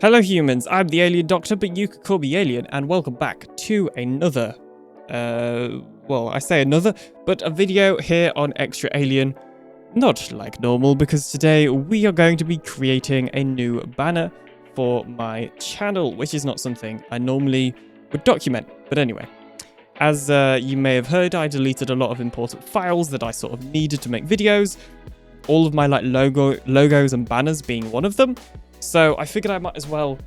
Hello humans, I'm the Alien Doctor, but you could call me Alien, and welcome back to another, well, I say another, but a video here on Extra Alien. Not like normal, because today we are going to be creating a new banner for my channel, which is not something I normally would document. But anyway, as you may have heard, I deleted a lot of important files that I sort of needed to make videos, all of my logos and banners being one of them. So I figured I might as well,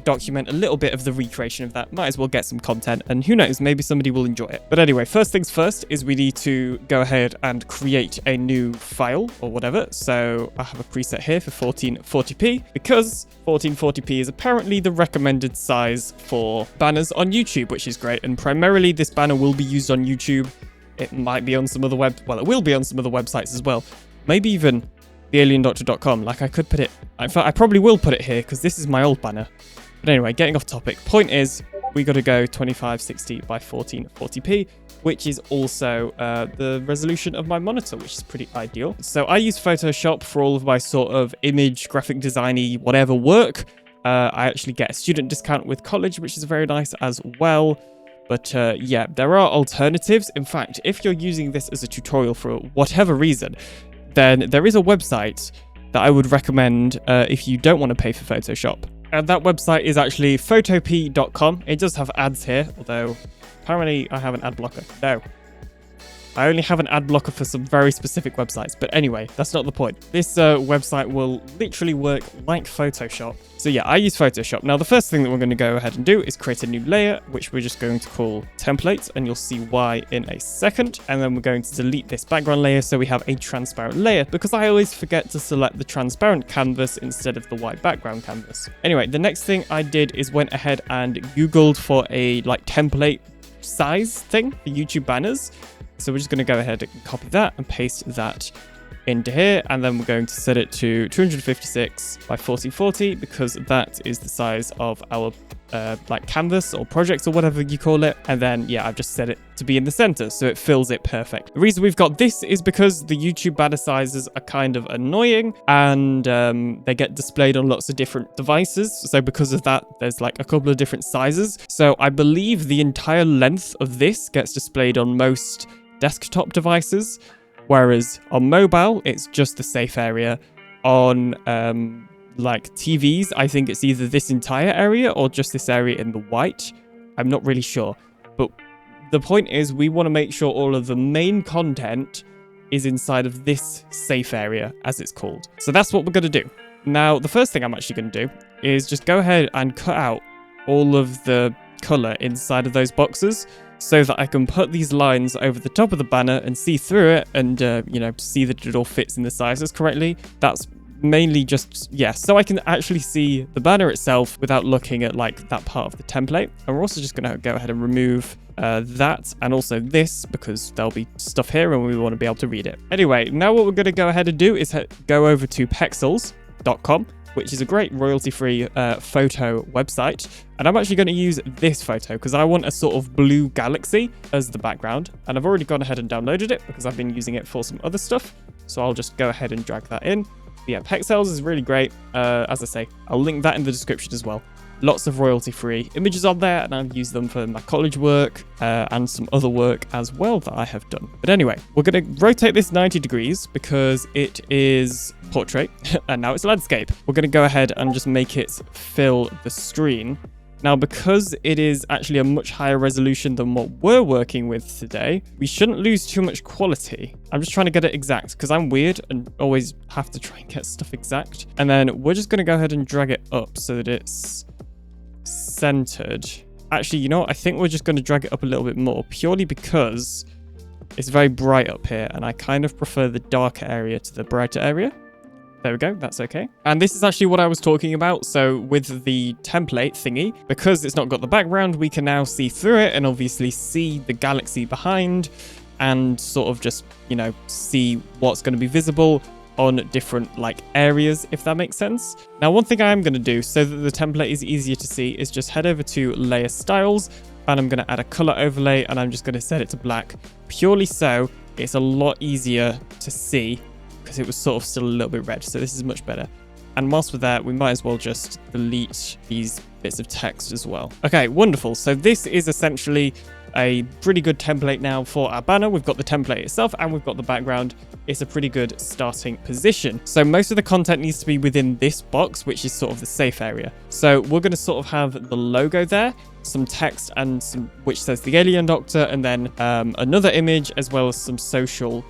document a little bit of the recreation of that. Might as well get some content, and who knows, maybe somebody will enjoy it. But anyway, first things first is we need to go ahead and create a new file or whatever. So I have a preset here for 1440p because 1440p is apparently the recommended size for banners on YouTube, which is great. And primarily this banner will be used on YouTube. It might be on some other it will be on some other websites as well. Maybe even thealiendoctor.com. Like, I could put it, in fact, I probably will put it here because this is my old banner. But anyway, getting off topic. Point is, we got to go 2560 by 1440p, which is also the resolution of my monitor, which is pretty ideal. So I use Photoshop for all of my sort of image, graphic designy, whatever work. I actually get a student discount with college, which is very nice as well. But yeah, there are alternatives. In fact, if you're using this as a tutorial for whatever reason, then there is a website that I would recommend if you don't want to pay for Photoshop. And that website is actually photopea.com. It does have ads here, although apparently I have an ad blocker. No. I only have an ad blocker for some very specific websites. But anyway, that's not the point. This website will literally work like Photoshop. So yeah, I use Photoshop. Now, the first thing that we're going to go ahead and do is create a new layer, which we're just going to call template, and you'll see why in a second. And then we're going to delete this background layer so we have a transparent layer, because I always forget to select the transparent canvas instead of the white background canvas. Anyway, the next thing I did is went ahead and Googled for a template size thing for YouTube banners. So we're just going to go ahead and copy that and paste that into here, and then we're going to set it to 256 by 1440 because that is the size of our canvas or projects or whatever you call it. And then yeah, I've just set it to be in the center so it fills it perfect. The reason we've got this is because the YouTube banner sizes are kind of annoying, and they get displayed on lots of different devices. So because of that, there's like a couple of different sizes. So I believe the entire length of this gets displayed on most desktop devices, whereas on mobile it's just the safe area. On TVs, I think it's either this entire area or just this area in the white. I'm not really sure, but the point is we want to make sure all of the main content is inside of this safe area, as it's called. So that's what we're going to do. Now, the first thing I'm actually going to do is just go ahead and cut out all of the color inside of those boxes, so that I can put these lines over the top of the banner and see through it and, see that it all fits in the sizes correctly. That's mainly just, so I can actually see the banner itself without looking at that part of the template. And we're also just going to go ahead and remove that and also this, because there'll be stuff here and we want to be able to read it. Anyway, now what we're going to go ahead and do is go over to pexels.com, which is a great royalty-free photo website. And I'm actually going to use this photo because I want a sort of blue galaxy as the background. And I've already gone ahead and downloaded it because I've been using it for some other stuff. So I'll just go ahead and drag that in. But yeah, Pexels is really great. As I say, I'll link that in the description as well. Lots of royalty-free images on there, and I've used them for my college work and some other work as well that I have done. But anyway, we're going to rotate this 90 degrees because it is portrait and now it's landscape. We're going to go ahead and just make it fill the screen. Now, because it is actually a much higher resolution than what we're working with today, we shouldn't lose too much quality. I'm just trying to get it exact because I'm weird and always have to try and get stuff exact. And then we're just going to go ahead and drag it up so that it's centered. Actually, you know what? I think we're just going to drag it up a little bit more purely because it's very bright up here and I kind of prefer the darker area to the brighter area. There we go, that's okay. And this is actually what I was talking about. So with the template thingy, because it's not got the background, we can now see through it and obviously see the galaxy behind and sort of just, see what's going to be visible on different areas, if that makes sense. Now, one thing I am going to do so that the template is easier to see is just head over to layer styles, and I'm going to add a color overlay, and I'm just going to set it to black purely so it's a lot easier to see because it was sort of still a little bit red. So this is much better. And whilst we're there, we might as well just delete these bits of text as well. Okay, wonderful. So this is essentially a pretty good template now for our banner. We've got the template itself and we've got the background. It's a pretty good starting position. So most of the content needs to be within this box, which is sort of the safe area. So we're going to sort of have the logo there, some text and some which says the Alien Doctor, and then another image as well as some social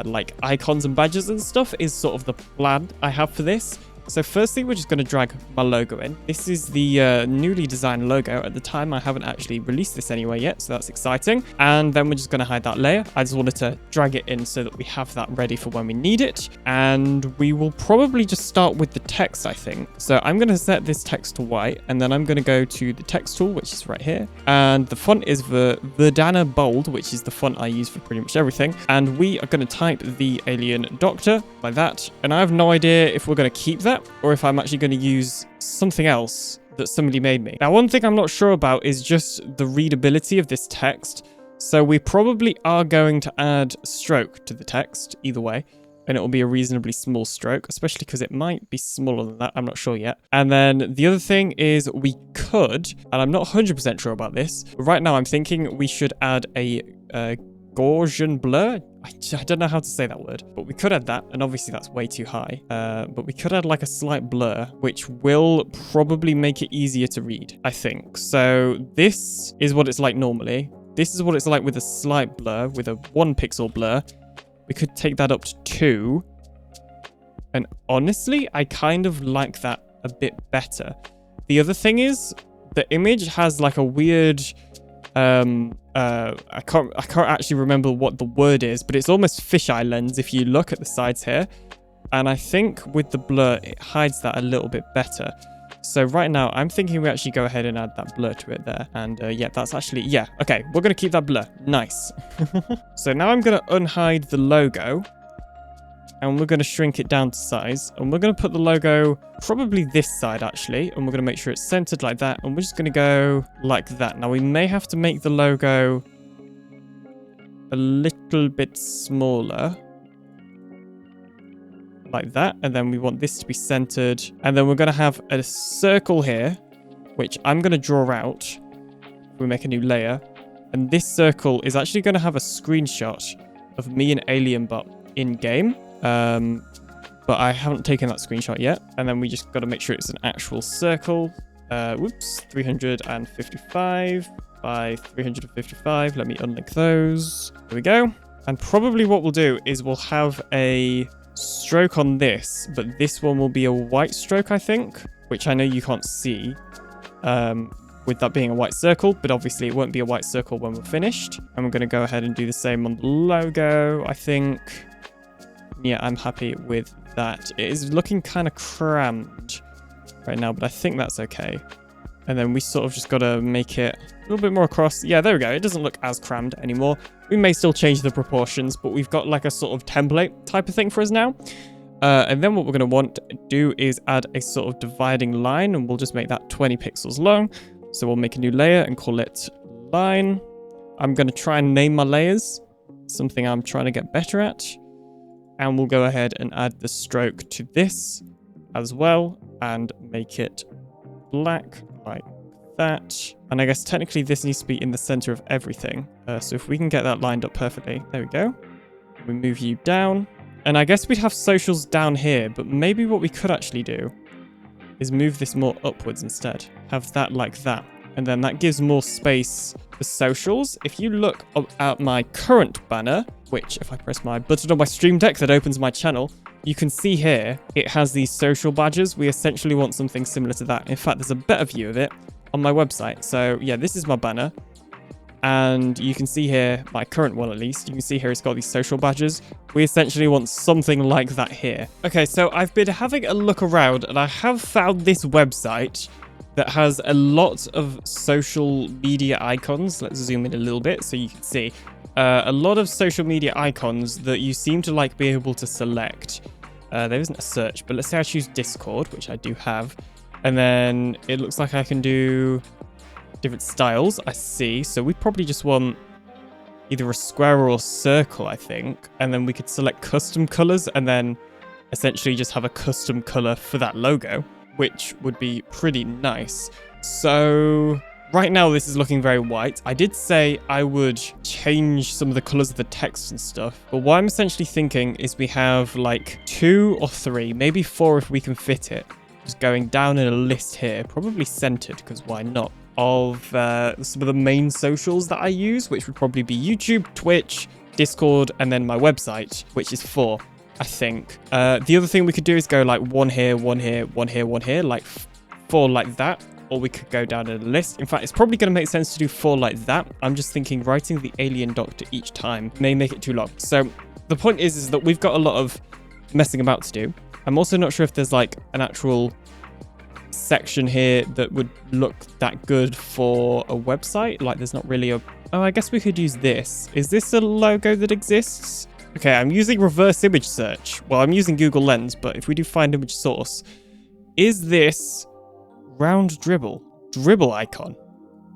like icons and badges and stuff is sort of the plan I have for this. So firstly, we're just going to drag my logo in. This is the newly designed logo. At the time, I haven't actually released this anywhere yet, so that's exciting. And then we're just going to hide that layer. I just wanted to drag it in so that we have that ready for when we need it. And we will probably just start with the text, I think. So I'm going to set this text to white, and then I'm going to go to the text tool, which is right here. And the font is Verdana Bold, which is the font I use for pretty much everything. And we are going to type the Alien Doctor like that. And I have no idea if we're going to keep that or if I'm actually going to use something else that somebody made me. Now, one thing I'm not sure about is just the readability of this text. So we probably are going to add stroke to the text either way, and it will be a reasonably small stroke, especially because it might be smaller than that. I'm not sure yet. And then the other thing is we could, and I'm not 100% sure about this, but right now I'm thinking we should add a Gaussian blur. I don't know how to say that word, but we could add that, and obviously that's way too high. But we could add like a slight blur, which will probably make it easier to read, I think. So this is what it's like normally. This is what it's like with a slight blur, with a 1 pixel blur. We could take that up to 2. And honestly, I kind of like that a bit better. The other thing is the image has like a weird... I can't actually remember what the word is, but it's almost fisheye lens if you look at the sides here. And I think with the blur, it hides that a little bit better. So right now, I'm thinking we actually go ahead and add that blur to it there. And yeah, that's actually, yeah. Okay, we're going to keep that blur. Nice. So now I'm going to unhide the logo. And we're going to shrink it down to size. And we're going to put the logo probably this side, actually. And we're going to make sure it's centered like that. And we're just going to go like that. Now, we may have to make the logo a little bit smaller. Like that. And then we want this to be centered. And then we're going to have a circle here, which I'm going to draw out. If we make a new layer. And this circle is actually going to have a screenshot of me and Alienbot in-game. But I haven't taken that screenshot yet. And then we just got to make sure it's an actual circle. 355 by 355. Let me unlink those. There we go. And probably what we'll do is we'll have a stroke on this, but this one will be a white stroke, I think, which I know you can't see with that being a white circle, but obviously it won't be a white circle when we're finished. And we're going to go ahead and do the same on the logo, I think. Yeah, I'm happy with that. It is looking kind of crammed right now, but I think that's okay. And then we sort of just got to make it a little bit more across. Yeah, there we go. It doesn't look as crammed anymore. We may still change the proportions, but we've got like a sort of template type of thing for us now. And then what we're going to want to do is add a sort of dividing line, and we'll just make that 20 pixels long. So we'll make a new layer and call it line. I'm going to try and name my layers, something I'm trying to get better at. And we'll go ahead and add the stroke to this as well and make it black like that. And I guess technically this needs to be in the center of everything. So if we can get that lined up perfectly, there we go. We move you down. And I guess we'd have socials down here, but maybe what we could actually do is move this more upwards instead. Have that like that. And then that gives more space for socials. If you look at my current banner, which if I press my button on my Stream Deck that opens my channel, you can see here it has these social badges. We essentially want something similar to that. In fact, there's a better view of it on my website. So yeah, this is my banner. And you can see here, my current one at least, you can see here it's got these social badges. We essentially want something like that here. Okay, so I've been having a look around and I have found this website that has a lot of social media icons. Let's zoom in a little bit so you can see. A lot of social media icons that you seem to like be able to select. There isn't a search, but let's say I choose Discord, which I do have. And then it looks like I can do different styles, I see. So we probably just want either a square or a circle, I think. And then we could select custom colors and then essentially just have a custom color for that logo, which would be pretty nice. So right now this is looking very white. I did say I would change some of the colors of the text and stuff, but what I'm essentially thinking is we have like 2 or 3, maybe 4 if we can fit it, just going down in a list here, probably centered, because why not, of some of the main socials that I use, which would probably be YouTube, Twitch, Discord, and then my website, which is 4, I think. The other thing we could do is go like 1 here, 1 here, 1 here, 1 here, like 4 like that. Or we could go down a list. In fact, it's probably going to make sense to do 4 like that. I'm just thinking writing the alien doctor each time may make it too long. So the point is that we've got a lot of messing about to do. I'm also not sure if there's like an actual section here that would look that good for a website. Like there's not really a... Oh, I guess we could use this. Is this a logo that exists? Okay, I'm using reverse image search. Well, I'm using Google Lens, but if we do find image source, is this... round dribble icon?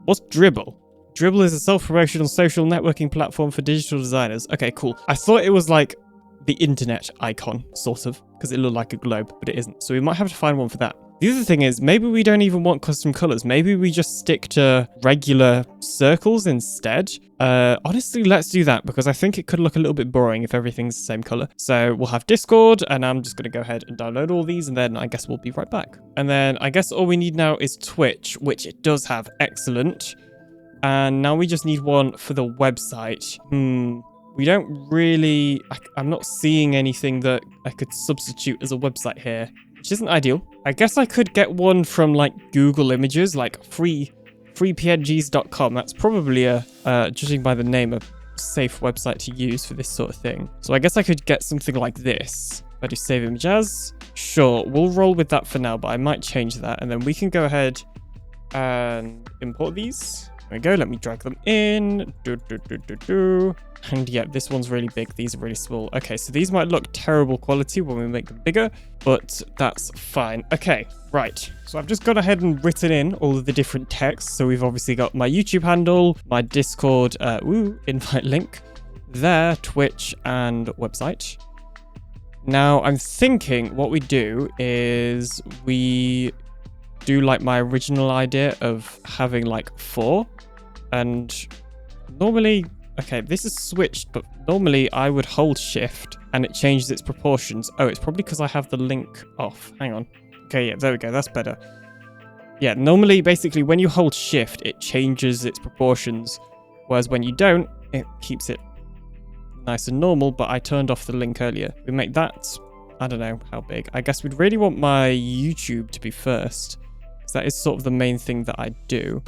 What's Dribbble? Dribbble is a self-promotional social networking platform for digital designers. Okay, cool. I thought it was like the internet icon, sort of, because it looked like a globe, but it isn't. So we might have to find one for that. The other thing is, maybe we don't even want custom colors. Maybe we just stick to regular circles instead. Honestly, let's do that, because I think it could look a little bit boring if everything's the same color. So we'll have Discord, and I'm just going to go ahead and download all these, and then I guess we'll be right back. And then I guess all we need now is Twitch, which it does have. Excellent. And now we just need one for the website. We don't really... I'm not seeing anything that I could substitute as a website here, which isn't ideal. I guess I could get one from like Google Images, like freepngs.com. That's probably a, judging by the name, a safe website to use for this sort of thing. So I guess I could get something like this. If I do save image as, sure, we'll roll with that for now, but I might change that. And then we can go ahead and import these. There we go. Let me drag them in. And yeah, this one's really big. These are really small. Okay, so these might look terrible quality when we make them bigger, but that's fine. Okay, right. So I've just gone ahead and written in all of the different texts. So we've obviously got my YouTube handle, my Discord, invite link, there, Twitch, and website. Now I'm thinking what we do is we do like my original idea of having like 4, and normally, okay, this is switched, but normally I would hold shift and it changes its proportions. Oh, it's probably because I have the link off. Hang on. Okay, yeah, there we go. That's better. Yeah, normally, basically, when you hold shift, it changes its proportions, whereas when you don't, it keeps it nice and normal, but I turned off the link earlier. We make that, I don't know how big. I guess we'd really want my YouTube to be first, because that is sort of the main thing that I do.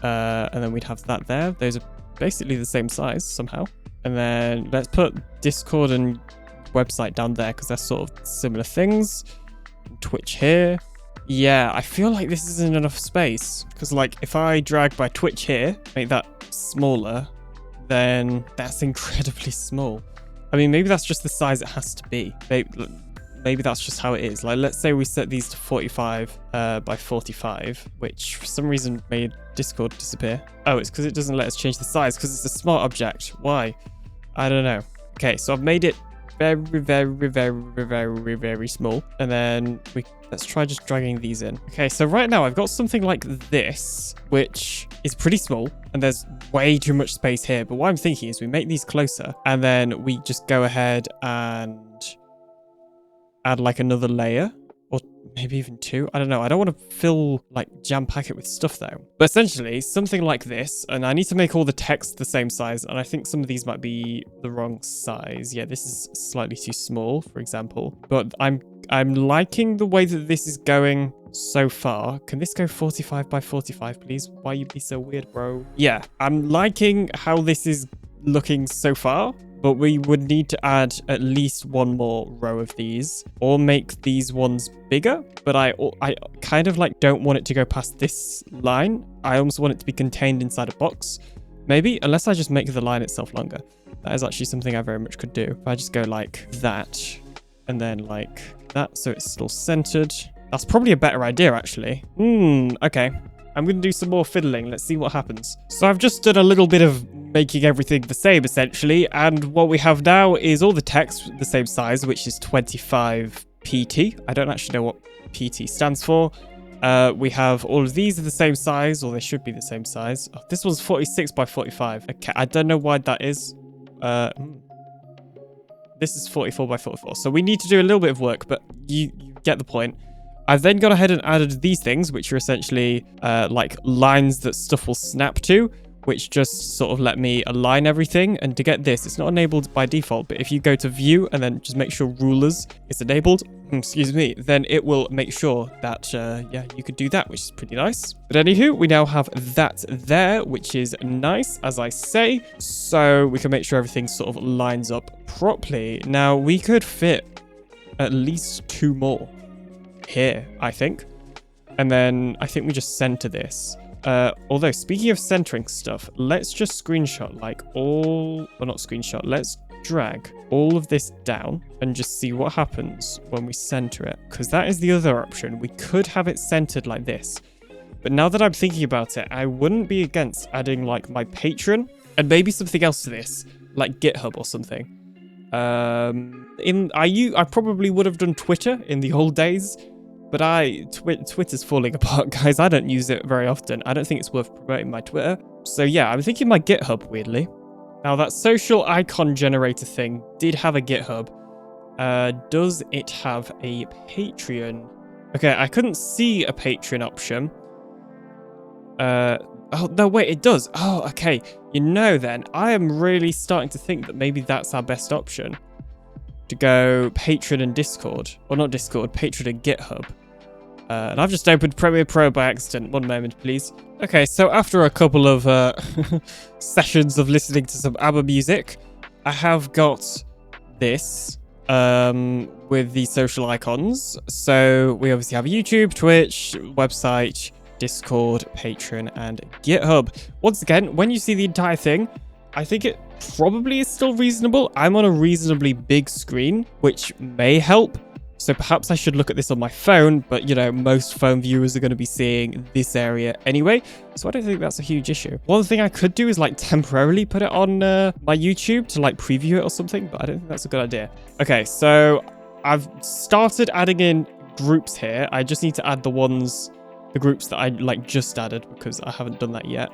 And then we'd have that there. Those are basically the same size somehow. And then let's put Discord and website down there, because they're sort of similar things. Twitch here. Yeah, I feel like this isn't enough space, because like if I drag my Twitch here, make that smaller, then that's incredibly small. I mean, maybe that's just the size it has to be. Maybe that's just how it is. Like, let's say we set these to 45 by 45, which for some reason made Discord disappear. Oh, it's because it doesn't let us change the size, because it's a smart object. Why? I don't know. Okay, so I've made it very, very, very, very, very small. And then let's try just dragging these in. Okay, so right now I've got something like this, which is pretty small, and there's way too much space here. But what I'm thinking is we make these closer, and then we just go ahead and add like another layer, or maybe even 2. I don't know. I don't want to fill like jam pack it with stuff though. But essentially something like this, and I need to make all the text the same size, and I think some of these might be the wrong size. Yeah, this is slightly too small, for example. But I'm liking the way that this is going so far. Can this go 45 by 45, please? Why you be so weird, bro? Yeah, I'm liking how this is looking so far. But we would need to add at least one more row of these, or make these ones bigger. But I kind of like don't want it to go past this line. I almost want it to be contained inside a box. Maybe, unless I just make the line itself longer. That is actually something I very much could do. If I just go like that, and then like that, so it's still centered. That's probably a better idea, actually. Okay. I'm going to do some more fiddling. Let's see what happens. So I've just done a little bit of making everything the same, essentially. And what we have now is all the text the same size, which is 25 PT. I don't actually know what PT stands for. We have all of these are the same size, or they should be the same size. Oh, this one's 46 by 45. Okay, I don't know why that is. This is 44 by 44. So we need to do a little bit of work, but you get the point. I've then gone ahead and added these things, which are essentially like lines that stuff will snap to, which just sort of let me align everything. And to get this, it's not enabled by default, but if you go to view and then just make sure rulers is enabled, excuse me, then it will make sure that, yeah, you could do that, which is pretty nice. But anywho, we now have that there, which is nice, as I say. So we can make sure everything sort of lines up properly. Now, we could fit at least 2 more here, I think. And then I think we just center this. Although, speaking of centering stuff, let's just screenshot like all, or not screenshot, let's drag all of this down and just see what happens when we center it. Because that is the other option. We could have it centered like this. But now that I'm thinking about it, I wouldn't be against adding like my Patreon and maybe something else to this, like GitHub or something. I probably would have done Twitter in the old days. But Twitter's falling apart, guys. I don't use it very often. I don't think it's worth promoting my Twitter. So yeah, I'm thinking my GitHub, weirdly. Now, that social icon generator thing did have a GitHub. Does it have a Patreon? Okay, I couldn't see a Patreon option. Oh, no, wait, it does. Oh, okay. You know then, I am really starting to think that maybe that's our best option. To go Patreon and Discord. Or not Discord, Patreon and GitHub. And I've just opened Premiere Pro by accident. One moment, please. Okay, so after a couple of sessions of listening to some ABBA music, I have got this with the social icons. So we obviously have YouTube, Twitch, website, Discord, Patreon, and GitHub. Once again, when you see the entire thing, I think it probably is still reasonable. I'm on a reasonably big screen, which may help. So perhaps I should look at this on my phone, but you know, most phone viewers are going to be seeing this area anyway. So I don't think that's a huge issue. One thing I could do is like temporarily put it on my YouTube to like preview it or something, but I don't think that's a good idea. Okay, so I've started adding in groups here. I just need to add the groups that I like just added because I haven't done that yet.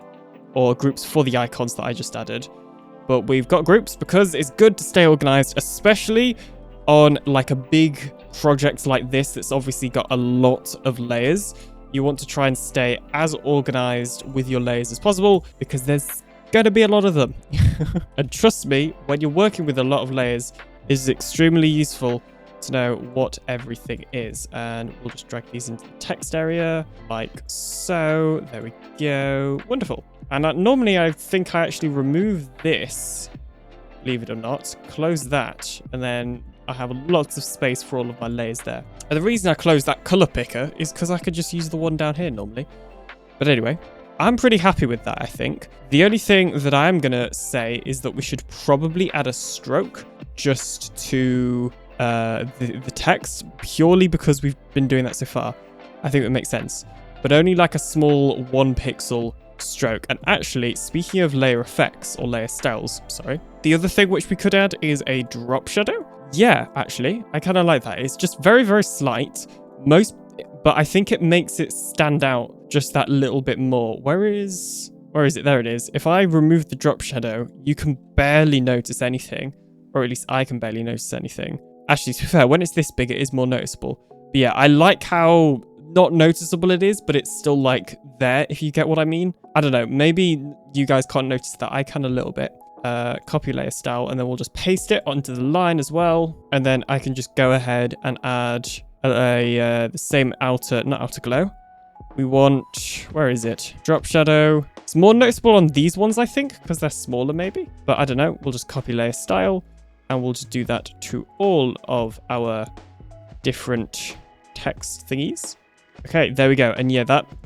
Or groups for the icons that I just added. But we've got groups because it's good to stay organized, especially on like a big project like this that's obviously got a lot of layers. You want to try and stay as organized with your layers as possible because there's going to be a lot of them. And trust me, when you're working with a lot of layers, it's extremely useful to know what everything is. And we'll just drag these into the text area like so. There we go. Wonderful. And normally I think I actually remove this, believe it or not, close that, and then I have lots of space for all of my layers there. And the reason I close that color picker is because I could just use the one down here normally. But anyway, I'm pretty happy with that, I think. The only thing that I am going to say is that we should probably add a stroke just to the text, purely because we've been doing that so far. I think it makes sense. But only like a small 1 pixel stroke. And actually, speaking of layer effects or layer styles, sorry, the other thing which we could add is a drop shadow. Yeah, actually, I kind of like that. It's just very, very slight. But I think it makes it stand out just that little bit more. Where is it? There it is. If I remove the drop shadow, you can barely notice anything, or at least I can barely notice anything. Actually, to be fair, when it's this big, it is more noticeable. But yeah, I like how not noticeable it is, but it's still like there, if you get what I mean. I don't know, maybe you guys can't notice that. I can a little bit. Copy layer style, and then we'll just paste it onto the line as well. And then I can just go ahead and add the same not outer glow. We want, where is it? Drop shadow. It's more noticeable on these ones, I think, because they're smaller maybe. But I don't know, we'll just copy layer style, and we'll just do that to all of our different text thingies. Okay, there we go. And yeah,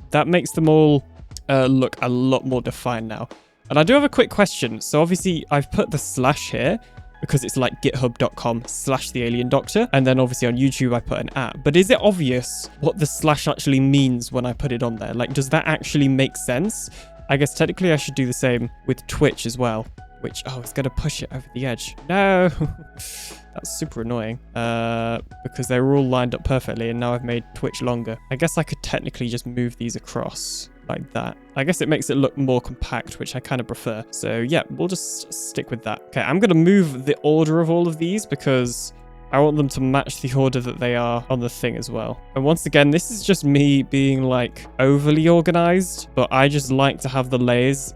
that makes them all look a lot more defined now. And I do have a quick question. So obviously I've put the slash here. because it's like github.com/thealiendoctor. And then obviously on YouTube, I put an @ But is it obvious what the / actually means when I put it on there? Like, does that actually make sense? I guess technically I should do the same with Twitch as well, which, oh, it's going to push it over the edge. No, that's super annoying because they were all lined up perfectly and now I've made Twitch longer. I guess I could technically just move these across like that. I guess it makes it look more compact, which I kind of prefer. So yeah, we'll just stick with that. Okay, I'm going to move the order of all of these because I want them to match the order that they are on the thing as well. And once again, this is just me being like overly organized, but I just like to have the layers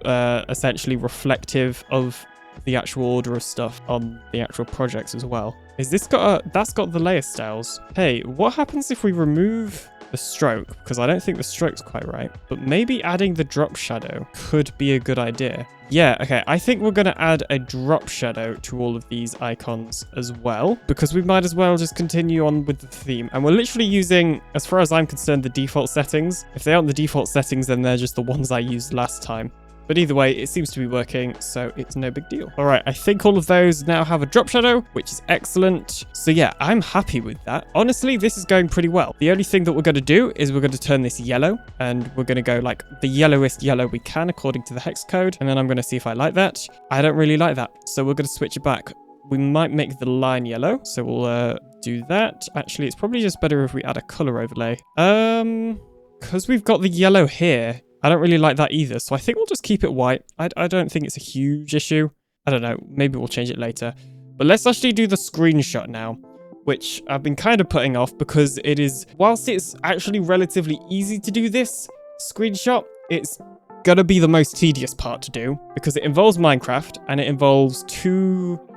essentially reflective of the actual order of stuff on the actual projects as well. Is this got that's got the layer styles. Hey, what happens if we remove the stroke? Because I don't think the stroke's quite right, but maybe adding the drop shadow could be a good idea. Yeah, okay, I think we're going to add a drop shadow to all of these icons as well, because we might as well just continue on with the theme. And we're literally using, as far as I'm concerned, the default settings. If they aren't the default settings, then they're just the ones I used last time. But either way, it seems to be working, so it's no big deal. All right, I think all of those now have a drop shadow, which is excellent. So yeah, I'm happy with that. Honestly, this is going pretty well. The only thing that we're going to do is we're going to turn this yellow, and we're going to go like the yellowest yellow we can according to the hex code. And then I'm going to see if I like that. I don't really like that, so we're going to switch it back. We might make the line yellow, so we'll do that. Actually, it's probably just better if we add a color overlay. Because we've got the yellow here, I don't really like that either, so I think we'll just keep it white. I don't think it's a huge issue. I don't know, maybe we'll change it later. But let's actually do the screenshot now, which I've been kind of putting off because it is, whilst it's actually relatively easy to do this screenshot, it's gonna be the most tedious part to do because it involves Minecraft and it involves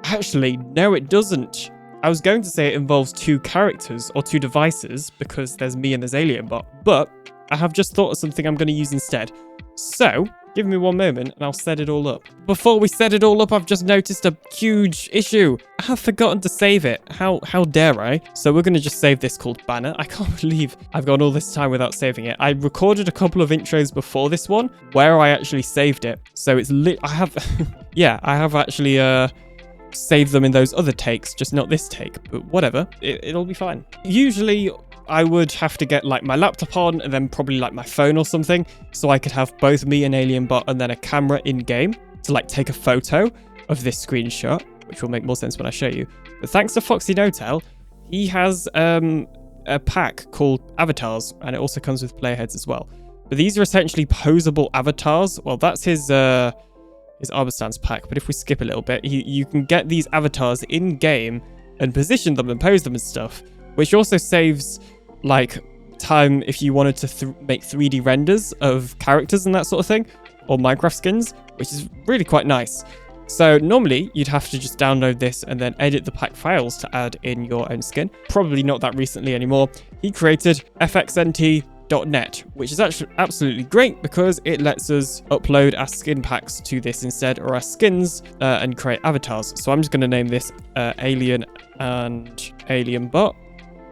actually, no, it doesn't. I was going to say it involves 2 characters or 2 devices because there's me and there's AlienBot, but I have just thought of something I'm going to use instead. So, give me one moment and I'll set it all up. Before we set it all up, I've just noticed a huge issue. I have forgotten to save it. How dare I? So we're going to just save this called Banner. I can't believe I've gone all this time without saving it. I recorded a couple of intros before this one where I actually saved it. So it's I have actually saved them in those other takes, just not this take, but whatever. It'll be fine. Usually I would have to get like my laptop on and then probably like my phone or something so I could have both me and AlienBot and then a camera in game to like take a photo of this screenshot, which will make more sense when I show you. But thanks to Foxy No-Tail, he has a pack called Avatars, and it also comes with player heads as well. But these are essentially posable avatars. Well, that's his Arborstance pack, but if we skip a little bit, you can get these avatars in game and position them and pose them and stuff, which also saves like time if you wanted to make 3D renders of characters and that sort of thing, or Minecraft skins, which is really quite nice. So normally you'd have to just download this and then edit the pack files to add in your own skin. Probably not that recently anymore. He created fxnt.net, which is actually absolutely great because it lets us upload our skin packs to this instead, or our skins, and create avatars. So I'm just going to name this Alien and AlienBot.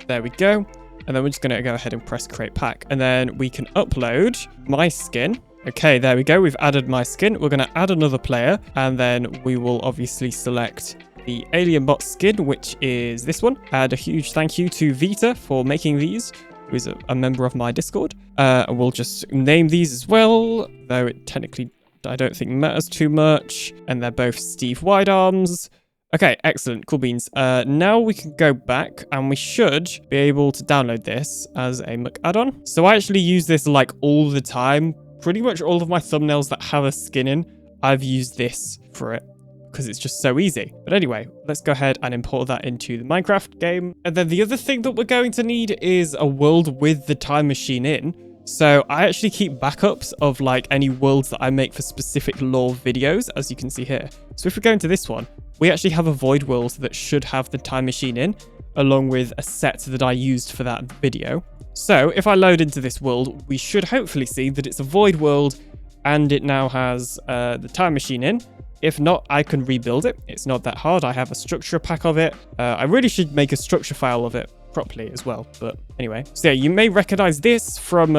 There we go. And then we're just going to go ahead and press create pack. And then we can upload my skin. Okay, there we go. We've added my skin. We're going to add another player. And then we will obviously select the AlienBot skin, which is this one. Add a huge thank you to Vita for making these, who is a member of my Discord. And we'll just name these as well, though it technically, I don't think matters too much. And they're both Steve Widearms. Okay, excellent. Cool beans. Now we can go back and we should be able to download this as a Muck add-on. So I actually use this like all the time. Pretty much all of my thumbnails that have a skin in, I've used this for it because it's just so easy. But anyway, let's go ahead and import that into the Minecraft game. And then the other thing that we're going to need is a world with the time machine in. So I actually keep backups of like any worlds that I make for specific lore videos, as you can see here. So if we go into this one, we actually have a void world that should have the time machine in, along with a set that I used for that video. So if I load into this world, we should hopefully see that it's a void world and it now has the time machine in. If not, I can rebuild it. It's not that hard. I have a structure pack of it. I really should make a structure file of it properly as well. But anyway, so yeah, you may recognize this from,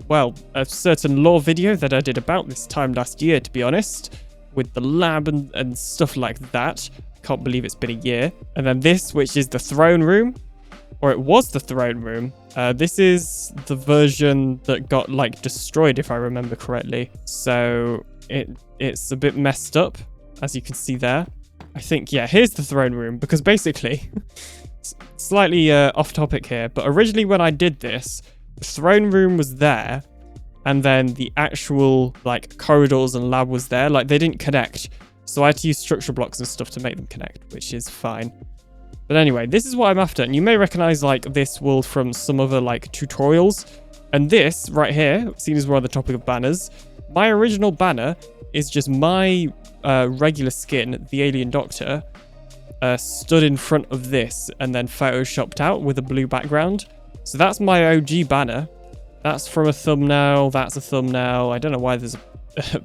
well, a certain lore video that I did about this time last year, to be honest, with the lab and stuff like that. Can't believe it's been a year. And then this, which is the throne room, or it was the throne room. This is the version that got like destroyed, if I remember correctly. So it's a bit messed up, as you can see there. I think, yeah, here's the throne room, because basically, slightly off topic here, but originally when I did this, the throne room was there, and then the actual like corridors and lab was there. Like they didn't connect. So I had to use structure blocks and stuff to make them connect, which is fine. But anyway, this is what I'm after. And you may recognize like this world from some other like tutorials. And this right here, seeing as we're on the topic of banners, my original banner is just my regular skin, the Alien Doctor, stood in front of this and then photoshopped out with a blue background. So that's my OG banner. That's from a thumbnail. That's a thumbnail. I don't know why there's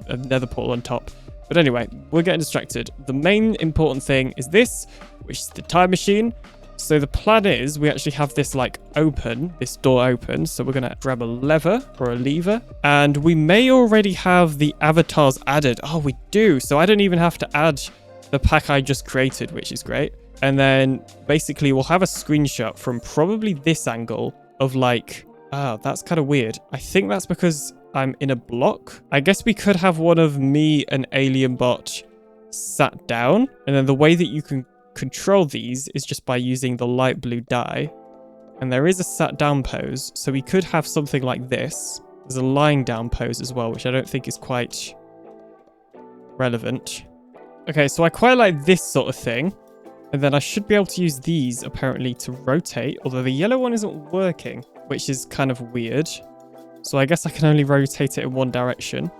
a nether portal on top. But anyway, we're getting distracted. The main important thing is this, which is the time machine. So the plan is we actually have this like open, this door open. So we're going to grab a lever or a lever. And we may already have the avatars added. Oh, we do. So I don't even have to add the pack I just created, which is great. And then basically we'll have a screenshot from probably this angle of like... Oh, that's kind of weird. I think that's because I'm in a block. I guess we could have one of me and Alien Bot sat down. And then the way that you can control these is just by using the light blue dye. And there is a sat down pose. So we could have something like this. There's a lying down pose as well, which I don't think is quite relevant. Okay, so I quite like this sort of thing. And then I should be able to use these apparently to rotate. Although the yellow one isn't working, which is kind of weird. So I guess I can only rotate it in one direction.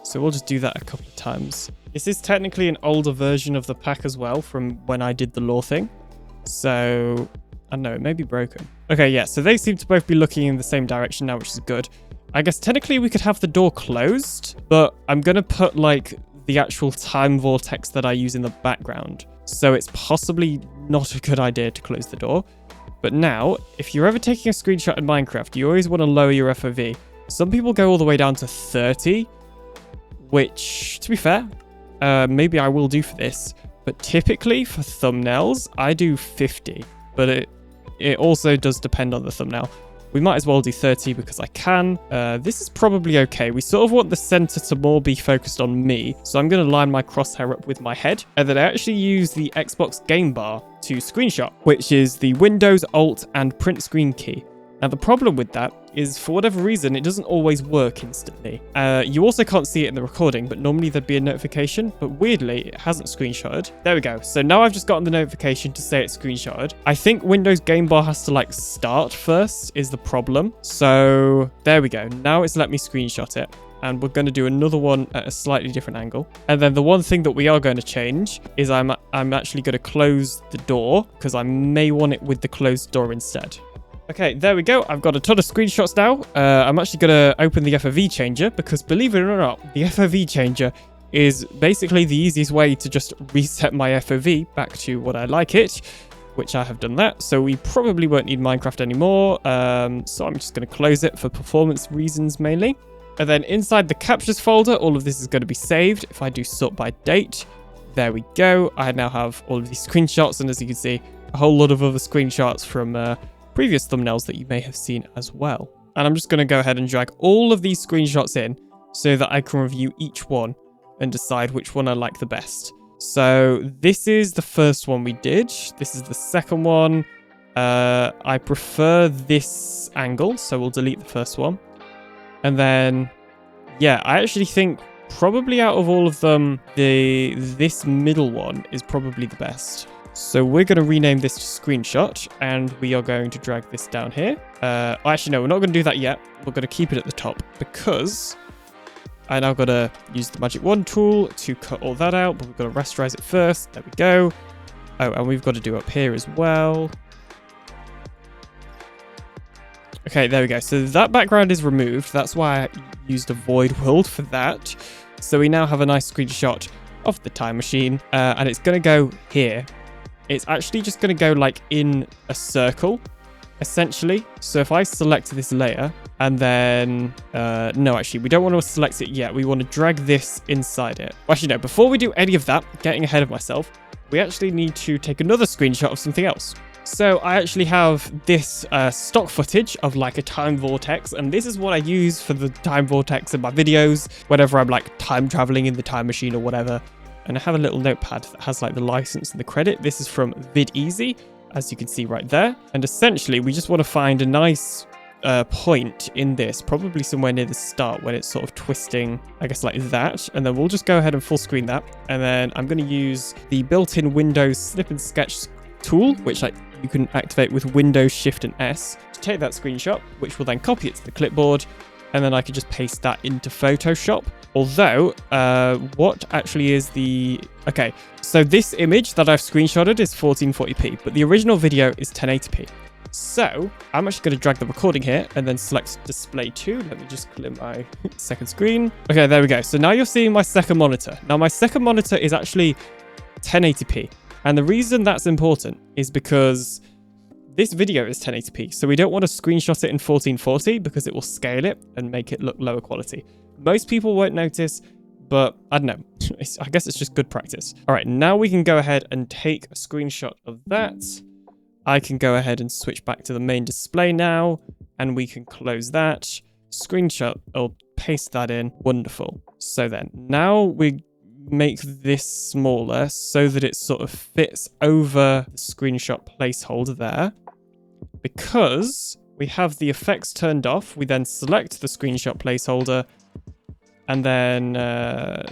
So we'll just do that a couple of times. This is technically an older version of the pack as well from when I did the lore thing. So, I don't know, it may be broken. Okay, yeah, so they seem to both be looking in the same direction now, which is good. I guess technically we could have the door closed, but I'm going to put like the actual time vortex that I use in the background. So it's possibly not a good idea to close the door. But now, if you're ever taking a screenshot in Minecraft, you always want to lower your FOV. Some people go all the way down to 30, which, to be fair, maybe I will do for this. But typically, for thumbnails, I do 50. But it also does depend on the thumbnail. We might as well do 30 because I can. This is probably okay. We sort of want the center to more be focused on me. So I'm going to line my crosshair up with my head. And then I actually use the Xbox game bar to screenshot, which is the Windows, Alt, and print screen key. Now, the problem with that is, for whatever reason, it doesn't always work instantly. You also can't see it in the recording, but normally there'd be a notification, but weirdly, it hasn't screenshotted. There we go. So now I've just gotten the notification to say it's screenshotted. I think Windows Game Bar has to, like, start first is the problem. So there we go. Now it's let me screenshot it. And we're going to do another one at a slightly different angle. And then the one thing that we are going to change is I'm actually going to close the door, because I may want it with the closed door instead. Okay, there we go. I've got a ton of screenshots now. I'm actually going to open the FOV changer because, believe it or not, the FOV changer is basically the easiest way to just reset my FOV back to what I like it, which I have done that. So we probably won't need Minecraft anymore. So I'm just going to close it for performance reasons mainly. And then inside the captures folder, all of this is going to be saved. If I do sort by date, there we go. I now have all of these screenshots, and as you can see, a whole lot of other screenshots from previous thumbnails that you may have seen as well. And I'm just going to go ahead and drag all of these screenshots in so that I can review each one and decide which one I like the best. So this is the first one we did. This is the second one. I prefer this angle, so we'll delete the first one. And then, yeah, I actually think probably out of all of them, this middle one is probably the best. So we're going to rename this to screenshot, and we are going to drag this down here. Actually, no, we're not going to do that yet. We're going to keep it at the top because I now got to use the magic wand tool to cut all that out, but we've got to rasterize it first. There we go. Oh, and we've got to do up here as well. Okay, there we go. So that background is removed. That's why I used a void world for that. So we now have a nice screenshot of the time machine, and it's going to go here. It's actually just going to go like in a circle, essentially. So if I select this layer and then, no, actually, we don't want to select it yet. We want to drag this inside it. Well, actually, no, before we do any of that, getting ahead of myself, we actually need to take another screenshot of something else. So I actually have this stock footage of like a time vortex, and this is what I use for the time vortex in my videos whenever I'm like time traveling in the time machine or whatever. And I have a little notepad that has like the license and the credit. This is from VidEasy, as you can see right there. And essentially we just want to find a nice point in this, probably somewhere near the start when it's sort of twisting, I guess like that. And then we'll just go ahead and full screen that. And then I'm going to use the built-in Windows snip and sketch tool, which like you can activate with Windows Shift and S to take that screenshot, which will then copy it to the clipboard, and then I can just paste that into Photoshop. Although, what actually is the... Okay, so this image that I've screenshotted is 1440p, but the original video is 1080p. So I'm actually going to drag the recording here and then select display 2. Let me just clear my second screen. Okay, there we go. So now you're seeing my second monitor. Now my second monitor is actually 1080p. And the reason that's important is because this video is 1080p, so we don't want to screenshot it in 1440 because it will scale it and make it look lower quality. Most people won't notice, but I don't know. I guess it's just good practice. All right, now we can go ahead and take a screenshot of that. I can go ahead and switch back to the main display now, and we can close that. Screenshot, or paste that in. Wonderful. So then, now we make this smaller so that it sort of fits over the screenshot placeholder there. Because we have the effects turned off, we then select the screenshot placeholder and then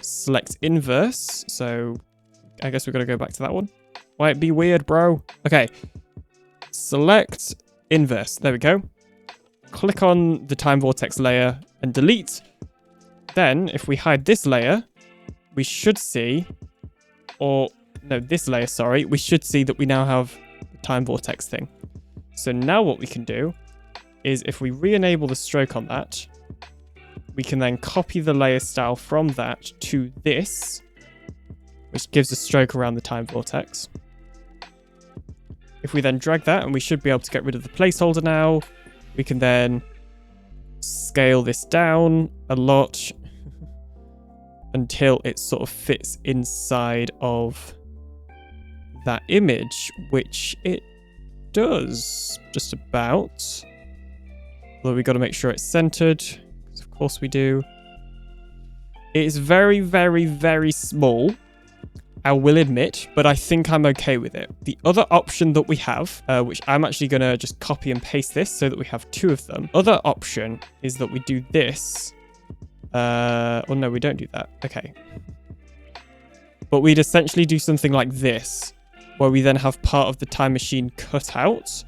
select inverse. So I guess we've got to go back to that one. Why it be weird, bro? Okay. Select inverse. There we go. Click on the time vortex layer and delete. Then if we hide this layer, we should see, or no, this layer, sorry, we should see that we now have the time vortex thing. So now what we can do is if we re-enable the stroke on that, we can then copy the layer style from that to this, which gives a stroke around the time vortex. If we then drag that, and we should be able to get rid of the placeholder now, we can then scale this down a lot until it sort of fits inside of that image, which it does just about. Although we got to make sure it's centered, because of course we do. It is very, very, very small, I will admit, but I think I'm okay with it. The other option that we have, which I'm actually going to just copy and paste this so that we have two of them. Other option is that we do this. Oh no, we don't do that. Okay. But we'd essentially do something like this, where we then have part of the time machine cut out,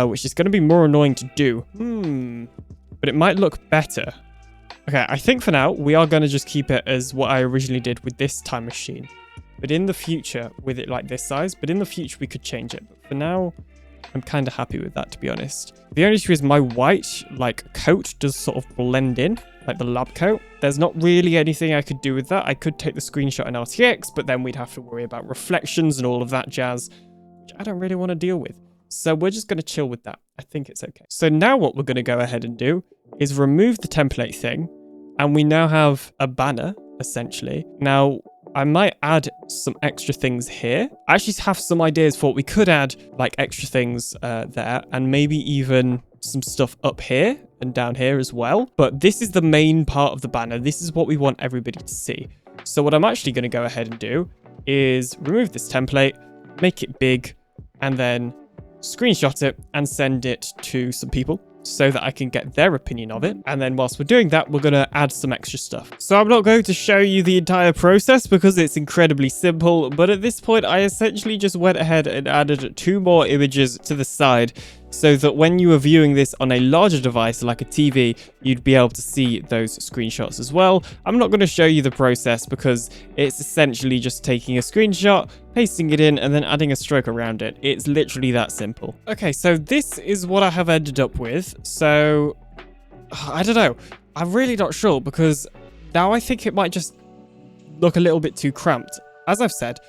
which is going to be more annoying to do. But it might look better. Okay, I think for now, we are going to just keep it as what I originally did with this time machine. But in the future, with it like this size, but in the future, we could change it. But for now, I'm kind of happy with that, to be honest. The only issue is my white, like, coat does sort of blend in, like the lab coat. There's not really anything I could do with that. I could take the screenshot in RTX, but then we'd have to worry about reflections and all of that jazz, which I don't really want to deal with. So we're just going to chill with that. I think it's okay. So now what we're going to go ahead and do is remove the template thing, and we now have a banner, essentially. Now, I might add some extra things here. I actually have some ideas for what we could add, like extra things there, and maybe even some stuff up here and down here as well. But this is the main part of the banner. This is what we want everybody to see. So what I'm actually going to go ahead and do is remove this template, make it big, and then screenshot it and send it to some people so that I can get their opinion of it. And then whilst we're doing that, we're going to add some extra stuff. So I'm not going to show you the entire process because it's incredibly simple, but at this point I essentially just went ahead and added 2 more images to the side so that when you were viewing this on a larger device like a TV, you'd be able to see those screenshots as well. I'm not going to show you the process because it's essentially just taking a screenshot, pasting it in, and then adding a stroke around it. It's literally that simple. Okay, so this is what I have ended up with. So, I don't know. I'm really not sure because now I think it might just look a little bit too cramped. As I've said,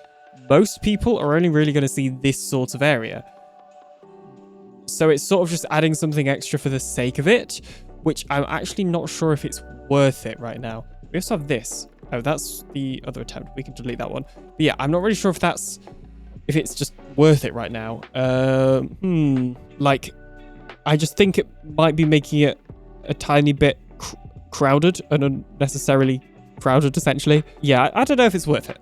most people are only really going to see this sort of area. So it's sort of just adding something extra for the sake of it, which I'm actually not sure if it's worth it right now. We also have this. Oh, that's the other attempt. We can delete that one. But yeah, I'm not really sure if it's just worth it right now. Like, I just think it might be making it a tiny bit crowded and unnecessarily crowded, essentially. Yeah, I don't know if it's worth it.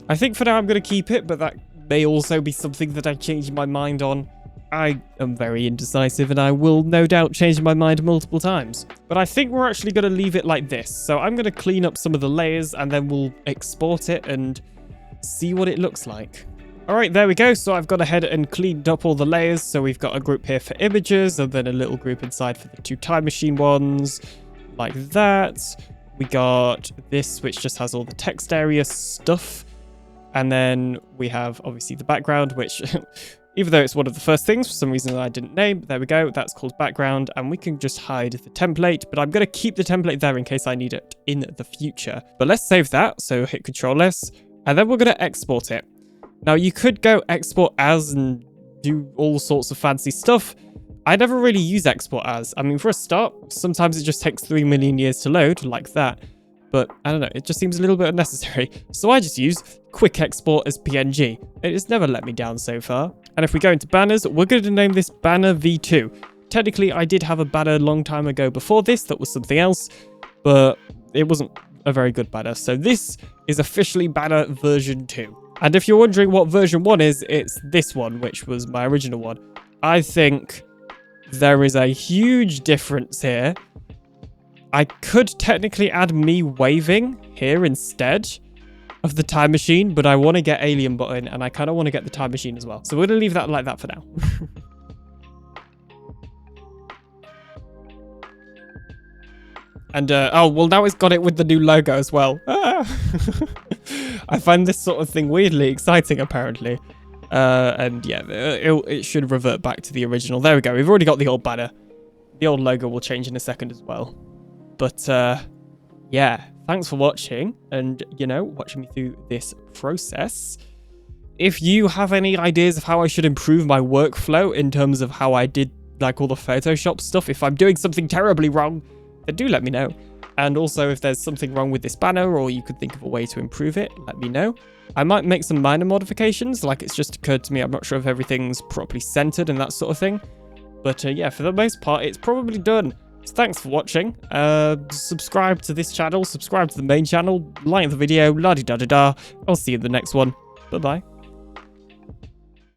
I think for now I'm going to keep it, but that may also be something that I change my mind on. I am very indecisive and I will no doubt change my mind multiple times. But I think we're actually going to leave it like this. So I'm going to clean up some of the layers and then we'll export it and see what it looks like. All right, there we go. So I've gone ahead and cleaned up all the layers. So we've got a group here for images and then a little group inside for the 2 time machine ones, like that. We got this, which just has all the text area stuff. And then we have obviously the background, which even though it's one of the first things, for some reason I didn't name, there we go. That's called background. And we can just hide the template, but I'm going to keep the template there in case I need it in the future. But let's save that. So hit Control S, and then we're going to export it. Now you could go export as and do all sorts of fancy stuff. I never really use export as. I mean, for a start, sometimes it just takes 3 million years to load like that. But I don't know, it just seems a little bit unnecessary. So I just use quick export as PNG. It has never let me down so far. And if we go into banners, we're going to name this banner V2. Technically, I did have a banner a long time ago before this that was something else, but it wasn't a very good banner. So this is officially banner version 2. And if you're wondering what version 1 is, it's this one, which was my original one. I think there is a huge difference here. I could technically add me waving here instead of the time machine, but I want to get alien button and I kind of want to get the time machine as well. So we're going to leave that like that for now. And, oh, well, now it's got it with the new logo as well. I find this sort of thing weirdly exciting, apparently. And yeah, it should revert back to the original. There we go. We've already got the old banner. The old logo will change in a second as well. But, yeah, thanks for watching and, watching me through this process. If you have any ideas of how I should improve my workflow in terms of how I did, like, all the Photoshop stuff, if I'm doing something terribly wrong, then do let me know. And also, if there's something wrong with this banner or you could think of a way to improve it, let me know. I might make some minor modifications, like it's just occurred to me. I'm not sure if everything's properly centered and that sort of thing. But, yeah, for the most part, it's probably done. So thanks for watching. Subscribe to this channel, subscribe to the main channel, like the video, la-di-da-da-da. I'll see you in the next one. Bye-bye.